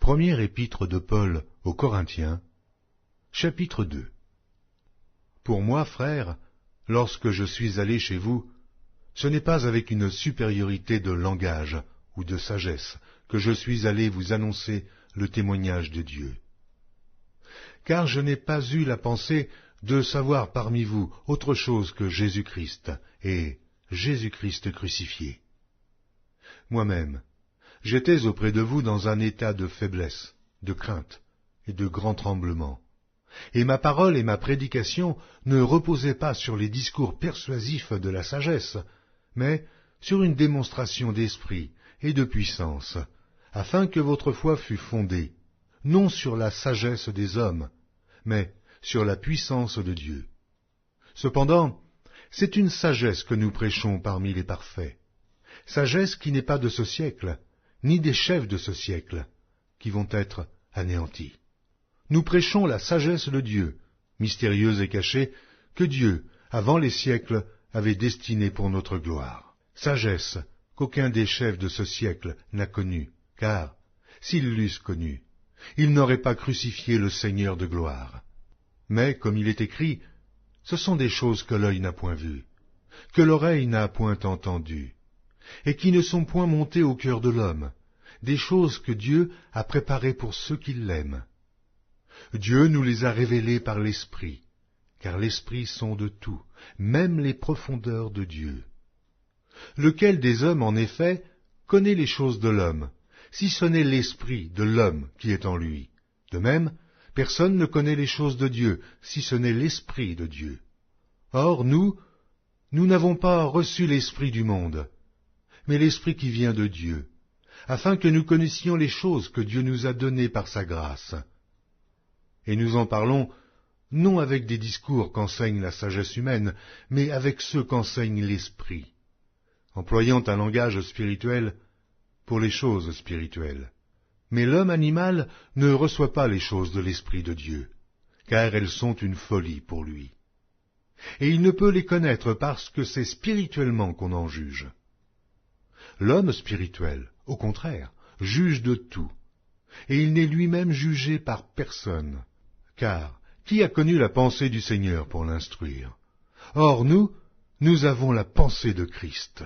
Première épître de Paul aux Corinthiens, chapitre 2. Pour moi, frères, lorsque je suis allé chez vous, ce n'est pas avec une supériorité de langage ou de sagesse que je suis allé vous annoncer le témoignage de Dieu. Car je n'ai pas eu la pensée de savoir parmi vous autre chose que Jésus-Christ et Jésus-Christ crucifié. Moi-même, j'étais auprès de vous dans un état de faiblesse, de crainte et de grand tremblement. Et ma parole et ma prédication ne reposaient pas sur les discours persuasifs de la sagesse, mais sur une démonstration d'esprit et de puissance, afin que votre foi fût fondée, non sur la sagesse des hommes, mais sur la puissance de Dieu. Cependant, c'est une sagesse que nous prêchons parmi les parfaits, sagesse qui n'est pas de ce siècle, ni des chefs de ce siècle, qui vont être anéantis. Nous prêchons la sagesse de Dieu, mystérieuse et cachée, que Dieu, avant les siècles, avait destinée pour notre gloire. Sagesse qu'aucun des chefs de ce siècle n'a connue, car, s'ils l'eussent connue, ils n'auraient pas crucifié le Seigneur de gloire. Mais, comme il est écrit, ce sont des choses que l'œil n'a point vues, que l'oreille n'a point entendues, et qui ne sont point montées au cœur de l'homme, des choses que Dieu a préparées pour ceux qui l'aiment. Dieu nous les a révélées par l'Esprit, car l'Esprit sonde tout, même les profondeurs de Dieu. Lequel des hommes, en effet, connaît les choses de l'homme, si ce n'est l'Esprit de l'homme qui est en lui? De même, personne ne connaît les choses de Dieu, si ce n'est l'Esprit de Dieu. Or, nous n'avons pas reçu l'Esprit du monde, mais l'Esprit qui vient de Dieu, afin que nous connaissions les choses que Dieu nous a données par sa grâce. Et nous en parlons non avec des discours qu'enseigne la sagesse humaine, mais avec ceux qu'enseigne l'Esprit, employant un langage spirituel pour les choses spirituelles. Mais l'homme animal ne reçoit pas les choses de l'Esprit de Dieu, car elles sont une folie pour lui. Et il ne peut les connaître parce que c'est spirituellement qu'on en juge. L'homme spirituel, au contraire, juge de tout, et il n'est lui-même jugé par personne, car qui a connu la pensée du Seigneur pour l'instruire? Or nous avons la pensée de Christ.